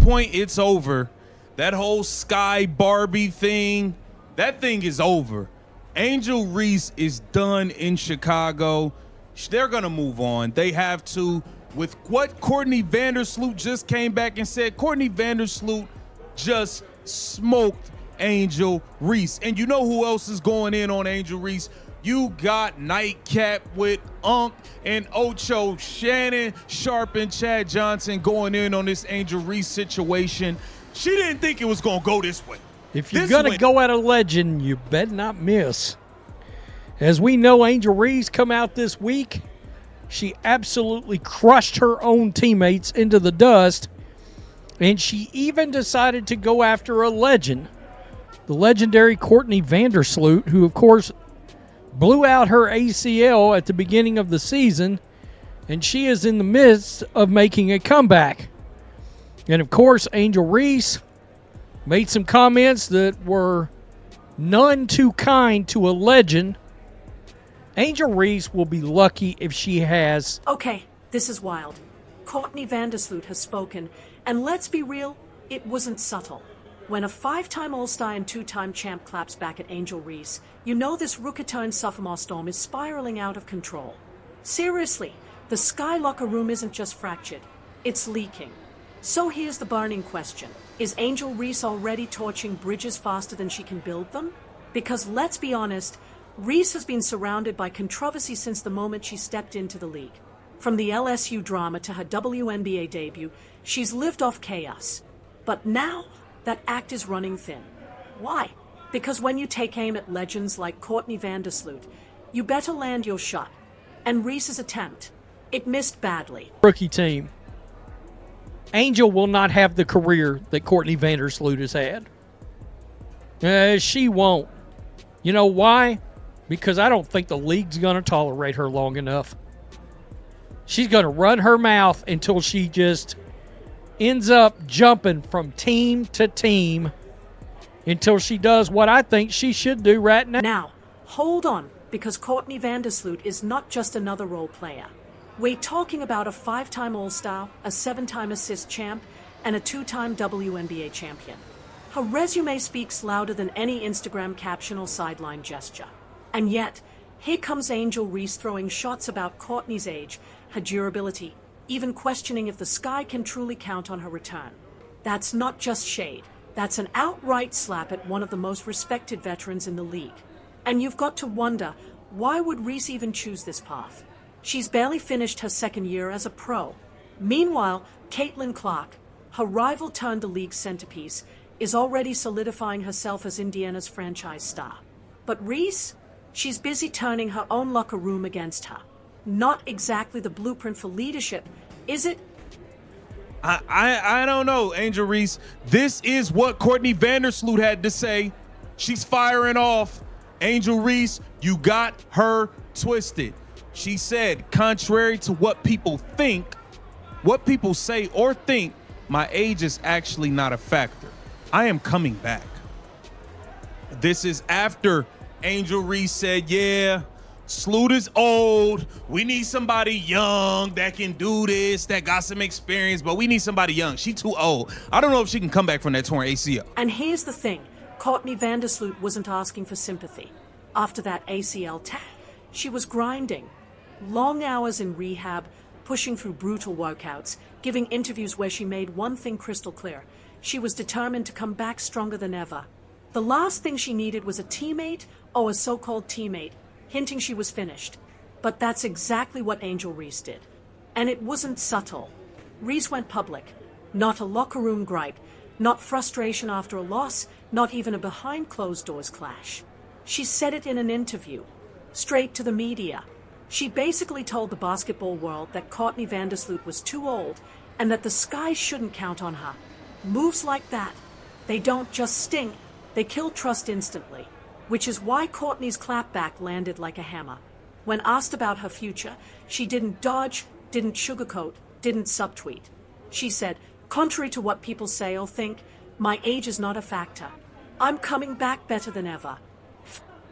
point, it's over. That whole Sky Barbie thing, that thing is over. Angel Reese is done in Chicago. They're going to move on. They have to. With what Courtney Vandersloot just came back and said, Courtney Vandersloot just smoked Angel Reese. And you know who else is going in on Angel Reese? You got Nightcap with Unk and Ocho, Shannon Sharp and Chad Johnson going in on this Angel Reese situation. She didn't think it was going to go this way. If you're going to go at a legend, you better not miss. As we know, Angel Reese come out this week. She absolutely crushed her own teammates into the dust. And she even decided to go after a legend, the legendary Courtney Vandersloot, who, of course, blew out her ACL at the beginning of the season. And she is in the midst of making a comeback. And, of course, Angel Reese made some comments that were none too kind to a legend. Angel Reese will be lucky if she has... Okay, this is wild. Courtney Vandersloot has spoken, and let's be real, it wasn't subtle. When a 5-time All-Star and 2-time champ claps back at Angel Reese, you know this rookie-turned sophomore storm is spiraling out of control. Seriously, the Sky locker room isn't just fractured, it's leaking. So here's the burning question. Is Angel Reese already torching bridges faster than she can build them? Because let's be honest, Reese has been surrounded by controversy since the moment she stepped into the league. From the LSU drama to her WNBA debut, she's lived off chaos. But now, that act is running thin. Why? Because when you take aim at legends like Courtney Vandersloot, you better land your shot. And Reese's attempt, it missed badly. Rookie team. Angel will not have the career that Courtney Vandersloot has had. She won't. You know why? Because I don't think the league's going to tolerate her long enough. She's going to run her mouth until she just ends up jumping from team to team until she does what I think she should do right now. Now, hold on, because Courtney Vandersloot is not just another role player. We're talking about a 5-time All-Star, a 7-time assist champ, and a 2-time WNBA champion. Her resume speaks louder than any Instagram caption or sideline gesture. And yet, here comes Angel Reese throwing shots about Courtney's age, her durability, even questioning if the Sky can truly count on her return. That's not just shade. That's an outright slap at one of the most respected veterans in the league. And you've got to wonder, why would Reese even choose this path? She's barely finished her second year as a pro. Meanwhile, Caitlin Clark, her rival turned the league's centerpiece, is already solidifying herself as Indiana's franchise star. But Reese? She's busy turning her own locker room against her. Not exactly the blueprint for leadership, is it? I don't know, Angel Reese. This is what Courtney Vandersloot had to say. She's firing off. Angel Reese, you got her twisted. She said, contrary to what people think, what people say or think, my age is actually not a factor. I am coming back. This is after Angel Reese said, yeah, Sloot is old. We need somebody young that can do this, that got some experience, but we need somebody young. She too old. I don't know if she can come back from that torn ACL. And here's the thing. Courtney Vandersloot wasn't asking for sympathy. After that ACL tag, she was grinding. Long hours in rehab, pushing through brutal workouts, giving interviews where she made one thing crystal clear. She was determined to come back stronger than ever. The last thing she needed was a teammate or a so-called teammate, hinting she was finished. But that's exactly what Angel Reese did. And it wasn't subtle. Reese went public. Not a locker room gripe, not frustration after a loss, not even a behind closed doors clash. She said it in an interview, straight to the media. She basically told the basketball world that Courtney Vandersloot was too old and that the Sky shouldn't count on her. Moves like that, they don't just sting, they kill trust instantly, which is why Courtney's clapback landed like a hammer. When asked about her future, she didn't dodge, didn't sugarcoat, didn't subtweet. She said, contrary to what people say or think, my age is not a factor. I'm coming back better than ever.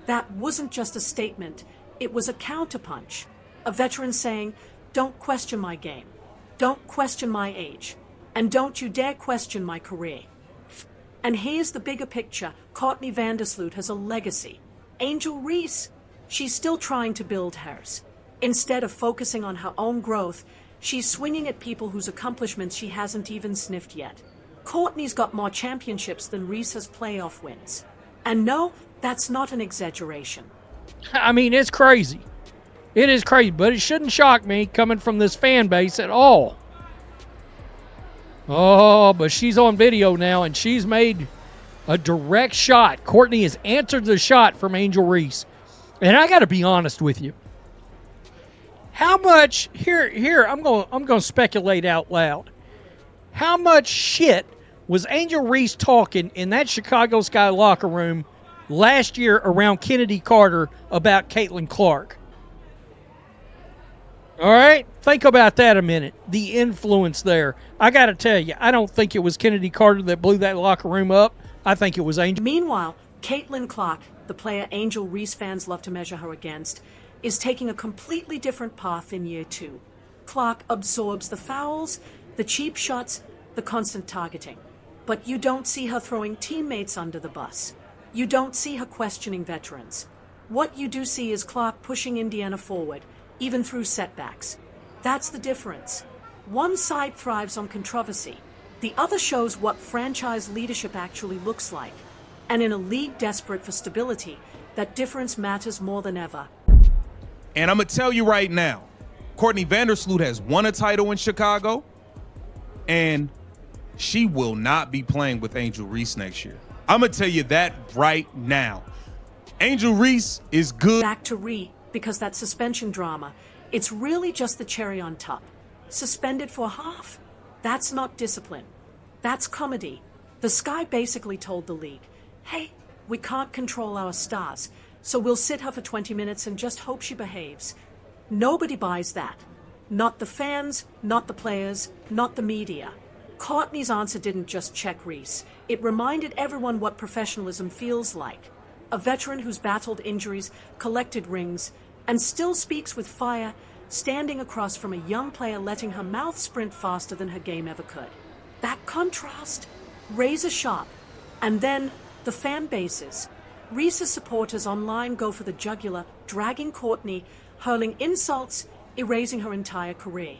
That wasn't just a statement, it was a counterpunch. A veteran saying, don't question my game. Don't question my age. And don't you dare question my career. And here's the bigger picture. Courtney Vandersloot has a legacy. Angel Reese, she's still trying to build hers. Instead of focusing on her own growth, she's swinging at people whose accomplishments she hasn't even sniffed yet. Courtney's got more championships than Reese has playoff wins. And no, that's not an exaggeration. I mean, it's crazy. It is crazy, but it shouldn't shock me coming from this fan base at all. Oh, but she's on video now, and she's made a direct shot. Courtney has answered the shot from Angel Reese. And I got to be honest with you. How much here I'm going to speculate out loud. How much shit was Angel Reese talking in that Chicago Sky locker room last year around Kennedy Carter about Caitlin Clark? All right? Think about that a minute. The influence there. I got to tell you, I don't think it was Kennedy Carter that blew that locker room up. I think it was Angel. Meanwhile, Caitlin Clark, the player Angel Reese fans love to measure her against, is taking a completely different path in year 2. Clark absorbs the fouls, the cheap shots, the constant targeting. But you don't see her throwing teammates under the bus. You don't see her questioning veterans. What you do see is Clark pushing Indiana forward, even through setbacks. That's the difference. One side thrives on controversy. The other shows what franchise leadership actually looks like. And in a league desperate for stability, that difference matters more than ever. And I'm going to tell you right now, Courtney Vandersloot has won a title in Chicago, and she will not be playing with Angel Reese next year. I'm going to tell you that right now. Angel Reese is good. Back to Ree, because that suspension drama, it's really just the cherry on top. Suspended for half? That's not discipline. That's comedy. The Sky basically told the league, hey, we can't control our stars, so we'll sit her for 20 minutes and just hope she behaves. Nobody buys that. Not the fans, not the players, not the media. Courtney's answer didn't just check Reese. It reminded everyone what professionalism feels like. A veteran who's battled injuries, collected rings, and still speaks with fire, standing across from a young player letting her mouth sprint faster than her game ever could. That contrast, razor sharp. And then the fan bases. Reese's supporters online go for the jugular, dragging Courtney, hurling insults, erasing her entire career.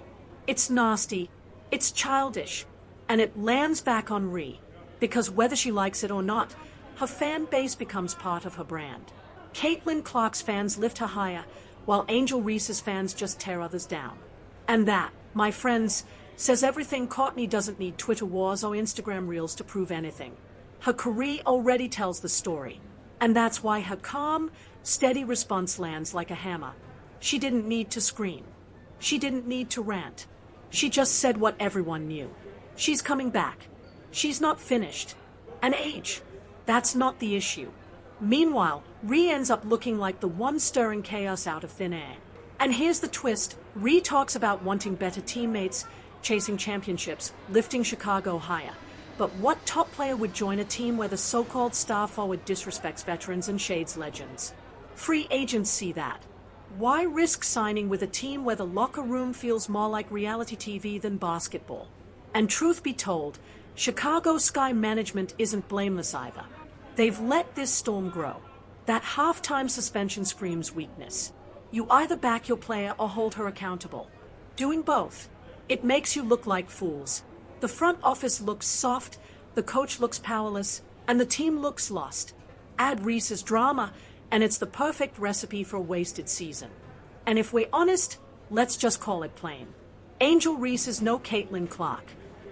It's nasty, it's childish, and it lands back on Ree, because whether she likes it or not, her fan base becomes part of her brand. Caitlin Clark's fans lift her higher, while Angel Reese's fans just tear others down. And that, my friends, says everything. Courtney doesn't need Twitter wars or Instagram reels to prove anything. Her career already tells the story. And that's why her calm, steady response lands like a hammer. She didn't need to scream. She didn't need to rant. She just said what everyone knew. She's coming back. She's not finished. And age, that's not the issue. Meanwhile, Ree ends up looking like the one stirring chaos out of thin air. And here's the twist. Ree talks about wanting better teammates, chasing championships, lifting Chicago higher. But what top player would join a team where the so-called star forward disrespects veterans and shades legends? Free agents see that. Why risk signing with a team where the locker room feels more like reality TV than basketball? And truth be told, Chicago Sky management isn't blameless either. They've let this storm grow. That halftime suspension screams weakness. You either back your player or hold her accountable. Doing both, it makes you look like fools. The front office looks soft, the coach looks powerless, and the team looks lost. Add Reese's drama, and it's the perfect recipe for a wasted season. And if we're honest, let's just call it plain. Angel Reese is no Caitlin Clark.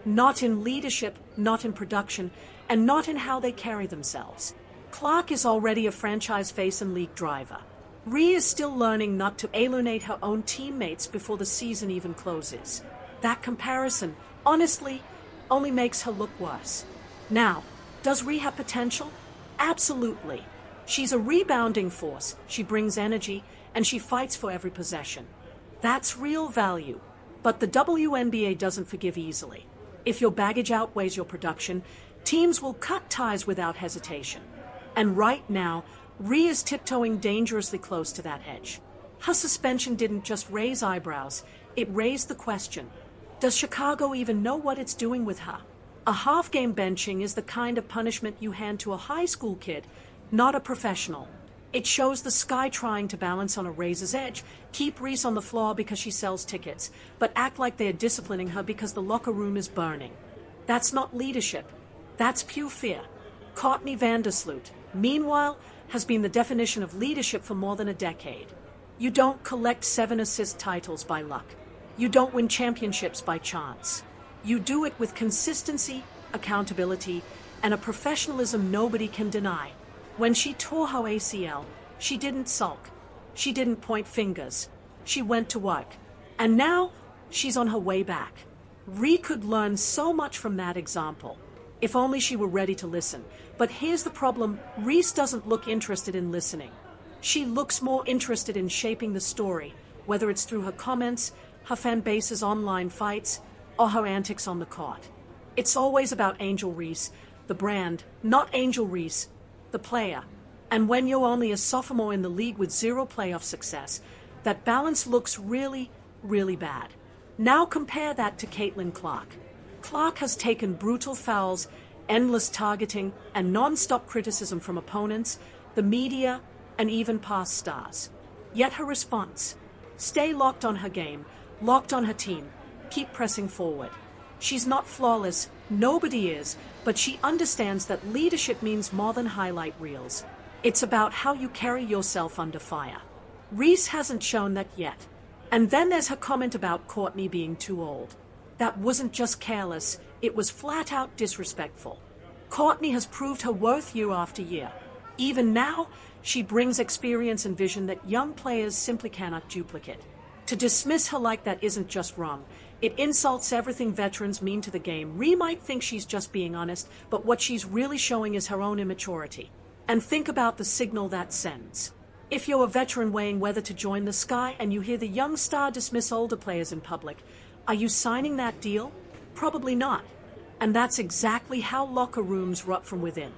Not in leadership, not in production, and not in how they carry themselves. Clark is already a franchise face and league driver. Ree is still learning not to alienate her own teammates before the season even closes. That comparison, honestly, only makes her look worse. Now, does Ree have potential? Absolutely. She's a rebounding force, she brings energy, and she fights for every possession. That's real value. But the WNBA doesn't forgive easily. If your baggage outweighs your production, teams will cut ties without hesitation. And right now, Ree is tiptoeing dangerously close to that edge. Her suspension didn't just raise eyebrows, it raised the question. Does Chicago even know what it's doing with her? A half-game benching is the kind of punishment you hand to a high school kid, not a professional. It shows the sky trying to balance on a razor's edge, keep Reese on the floor because she sells tickets, but act like they're disciplining her because the locker room is burning. That's not leadership. That's pure fear. Courtney Vandersloot, meanwhile, has been the definition of leadership for more than a decade. You don't collect 7 assist titles by luck. You don't win championships by chance. You do it with consistency, accountability, and a professionalism nobody can deny. When she tore her ACL, she didn't sulk. She didn't point fingers. She went to work. And now, she's on her way back. Ree could learn so much from that example, if only she were ready to listen. But here's the problem, Reese doesn't look interested in listening. She looks more interested in shaping the story, whether it's through her comments, her fan base's online fights, or her antics on the court. It's always about Angel Reese, the brand, not Angel Reese, the player. And when you're only a sophomore in the league with 0 playoff success, that balance looks really, really bad. Now compare that to Caitlin Clark. Clark has taken brutal fouls, endless targeting, and non-stop criticism from opponents, the media, and even past stars. Yet her response: stay locked on her game, locked on her team, keep pressing forward. She's not flawless, nobody is, but she understands that leadership means more than highlight reels. It's about how you carry yourself under fire. Reese hasn't shown that yet. And then there's her comment about Courtney being too old. That wasn't just careless, it was flat out disrespectful. Courtney has proved her worth year after year. Even now, she brings experience and vision that young players simply cannot duplicate. To dismiss her like that isn't just wrong. It insults everything veterans mean to the game. Ree might think she's just being honest, but what she's really showing is her own immaturity. And think about the signal that sends. If you're a veteran weighing whether to join the Sky and you hear the young star dismiss older players in public, are you signing that deal? Probably not. And that's exactly how locker rooms rot from within.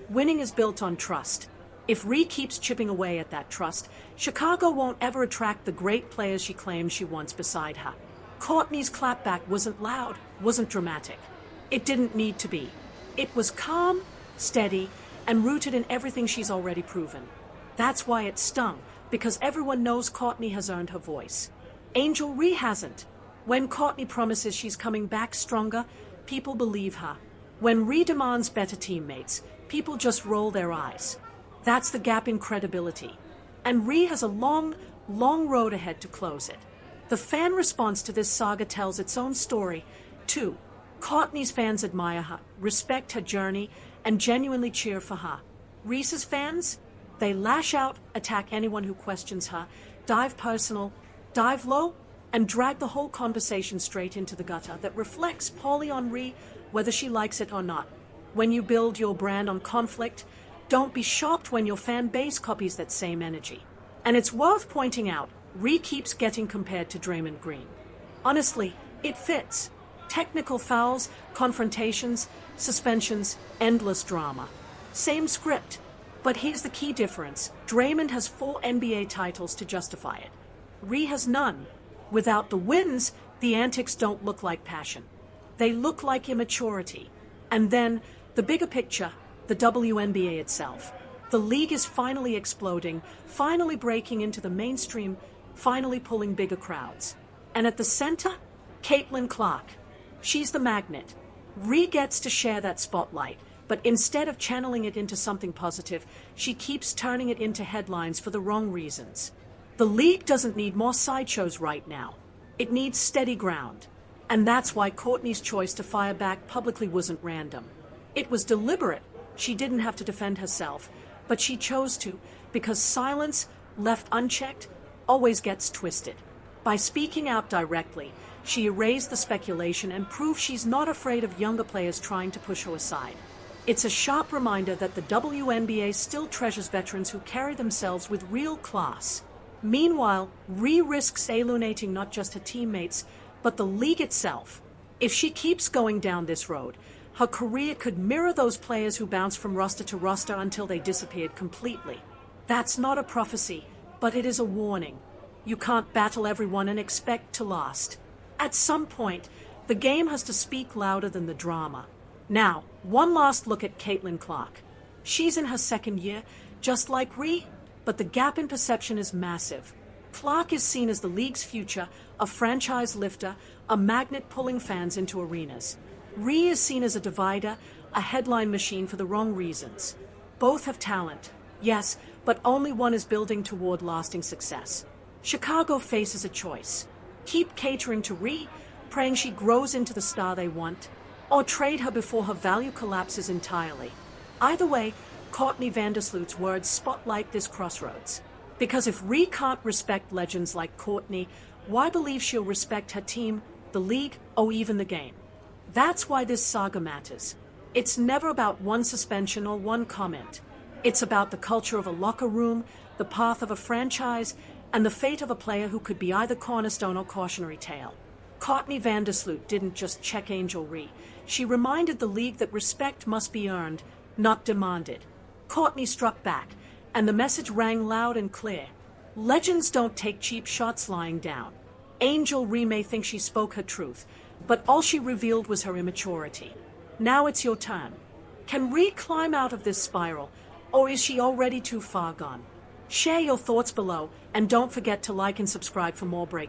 Winning is built on trust. If Ree keeps chipping away at that trust, Chicago won't ever attract the great players she claims she wants beside her. Courtney's clapback wasn't loud, wasn't dramatic. It didn't need to be. It was calm, steady, and rooted in everything she's already proven. That's why it stung, because everyone knows Courtney has earned her voice. Angel Ree hasn't. When Courtney promises she's coming back stronger, people believe her. When Ree demands better teammates, people just roll their eyes. That's the gap in credibility. And Ree has a long, long road ahead to close it. The fan response to this saga tells its own story, too. Courtney's fans admire her, respect her journey, and genuinely cheer for her. Reese's fans? They lash out, attack anyone who questions her, dive personal, dive low, and drag the whole conversation straight into the gutter that reflects poorly on Ree, whether she likes it or not. When you build your brand on conflict, don't be shocked when your fan base copies that same energy. And it's worth pointing out, Ree keeps getting compared to Draymond Green. Honestly, it fits. Technical fouls, confrontations, suspensions, endless drama. Same script. But here's the key difference. Draymond has 4 NBA titles to justify it. Ree has none. Without the wins, the antics don't look like passion. They look like immaturity. And then, the bigger picture, the WNBA itself. The league is finally exploding, finally breaking into the mainstream, finally pulling bigger crowds. And at the center, Caitlin Clark. She's the magnet. Ree gets to share that spotlight, but instead of channeling it into something positive, she keeps turning it into headlines for the wrong reasons. The league doesn't need more sideshows right now. It needs steady ground. And that's why Courtney's choice to fire back publicly wasn't random. It was deliberate. She didn't have to defend herself, but she chose to, because silence, left unchecked, always gets twisted. By speaking out directly, she erased the speculation and proved she's not afraid of younger players trying to push her aside. It's a sharp reminder that the WNBA still treasures veterans who carry themselves with real class. Meanwhile, Ree risks alienating not just her teammates, but the league itself. If she keeps going down this road, her career could mirror those players who bounced from roster to roster until they disappeared completely. That's not a prophecy, but it is a warning. You can't battle everyone and expect to last. At some point, the game has to speak louder than the drama. Now, one last look at Caitlin Clark. She's in her second year, just like Ree, but the gap in perception is massive. Clark is seen as the league's future, a franchise lifter, a magnet pulling fans into arenas. Ree is seen as a divider, a headline machine for the wrong reasons. Both have talent, yes, but only one is building toward lasting success. Chicago faces a choice. Keep catering to Ree, praying she grows into the star they want, or trade her before her value collapses entirely. Either way, Courtney Vandersloot's words spotlight this crossroads. Because if Ree can't respect legends like Courtney, why believe she'll respect her team, the league, or even the game? That's why this saga matters. It's never about one suspension or one comment. It's about the culture of a locker room, the path of a franchise, and the fate of a player who could be either cornerstone or cautionary tale. Courtney Vandersloot didn't just check Angel Ree. She reminded the league that respect must be earned, not demanded. Courtney struck back, and the message rang loud and clear. Legends don't take cheap shots lying down. Angel Ree may think she spoke her truth, but all she revealed was her immaturity. Now it's your turn. Can Ree climb out of this spiral, or is she already too far gone? Share your thoughts below, and don't forget to like and subscribe for more breakdowns.